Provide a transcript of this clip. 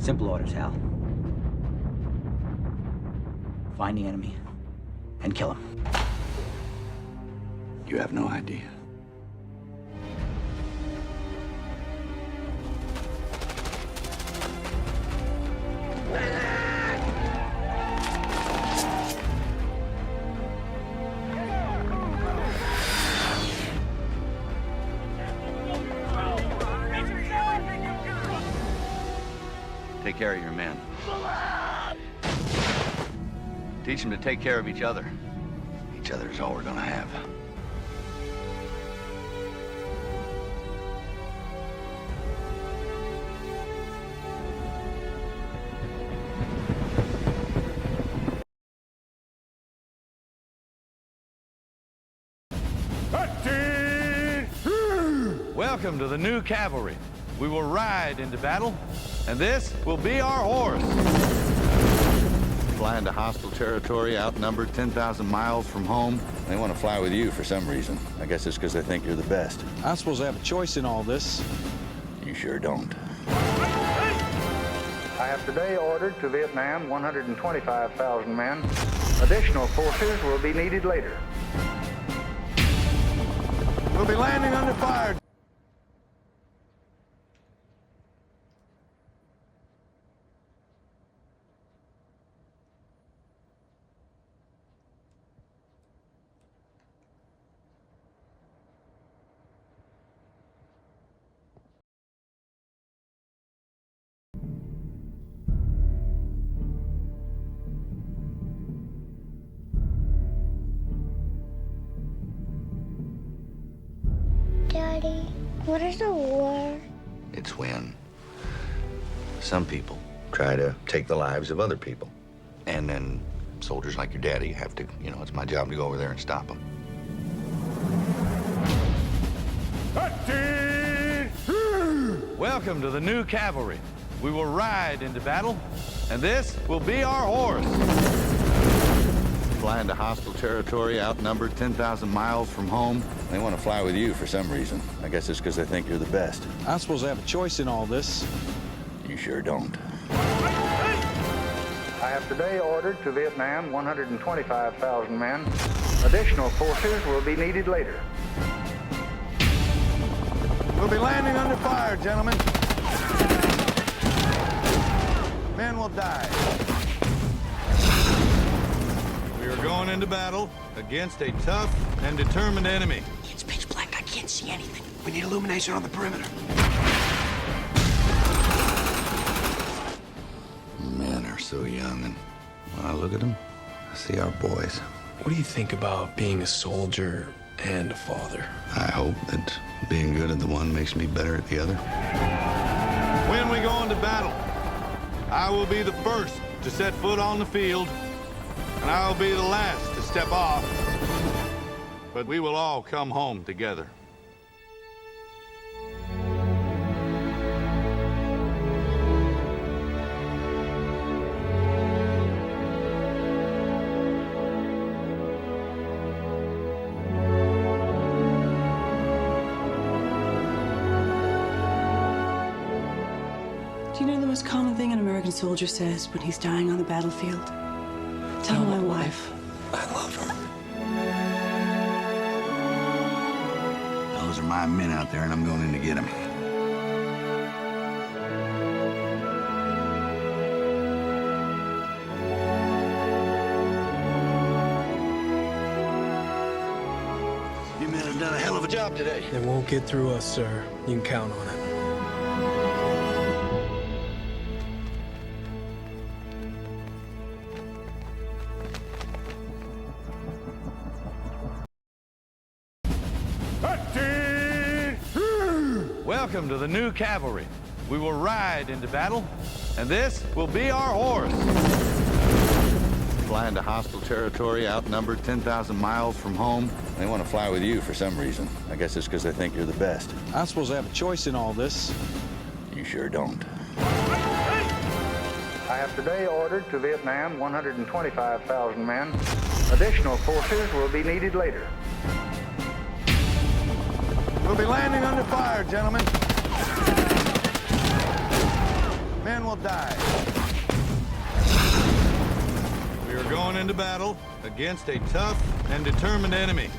Simple orders, Hal. Find the enemy and kill him. You have no idea. Take care of your men. Teach them to take care of each other. Each other is all we're gonna have. Welcome to the new cavalry. We will ride into battle, and this will be our horse. Fly into hostile territory, outnumbered 10,000 miles from home. They want to fly with you for some reason. I guess it's because they think you're the best. I suppose I have a choice in all this. You sure don't. I have today ordered to Vietnam 125,000 men. Additional forces will be needed later. We'll be landing under fire. Daddy, what is a war? It's when some people try to take the lives of other people. And then soldiers like your daddy have to, it's my job to go over there and stop them. Welcome to the new cavalry. We will ride into battle, and this will be our horse. Fly into hostile territory, outnumbered 10,000 miles from home. They want to fly with you for some reason. I guess it's because they think you're the best. I suppose I have a choice in all this. You sure don't. I have today ordered to Vietnam 125,000 men. Additional forces will be needed later. We'll be landing under fire, gentlemen. Men will die. We are going into battle against a tough and determined enemy. It's pitch black. I can't see anything. We need illumination on the perimeter. Men are so young, and when I look at them, I see our boys. What do you think about being a soldier and a father? I hope that being good at the one makes me better at the other. When we go into battle, I will be the first to set foot on the field, and I will be the last to step off. But we will all come home together. Do you know the most common thing an American soldier says when he's dying on the battlefield? Tell my wife. I love her. Those are my men out there, and I'm going in to get them. You men have done a hell of a job today. They won't get through us, sir. You can count on it. Welcome to the new cavalry. We will ride into battle, and this will be our horse. Fly into hostile territory, outnumbered 10,000 miles from home. They want to fly with you for some reason. I guess it's because they think you're the best. I suppose I have a choice in all this. You sure don't. I have today ordered to Vietnam 125,000 men. Additional forces will be needed later. We'll be landing under fire, gentlemen. Men will die. We are going into battle against a tough and determined enemy.